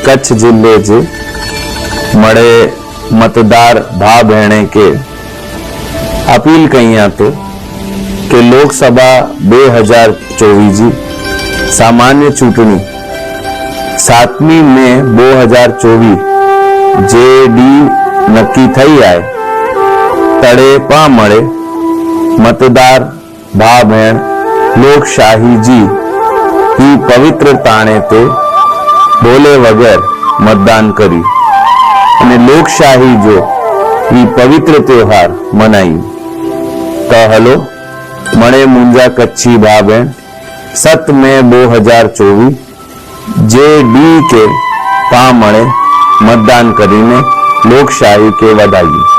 कच्छ जिले जे मळे मतदार भा भेणे के अपील कई तो कि लोकसभा 2024 जी सामान्य चूंटणी 7 મે 2024 जे डी नक्की थई आए तड़े पा मळे मतदार भा भेण लोकशाही जी ही पवित्र ताणे ते बोले वगर मतदान करी અને લોકશાહી જો એ પવિત્ર તહેવાર મનાઈ તો હલો મળે મુંજા કચ્છી ભા બહેન 7 મે 2024 જે ડી કે પા મળે મતદાન કરીને લોકશાહી કે વધાવી।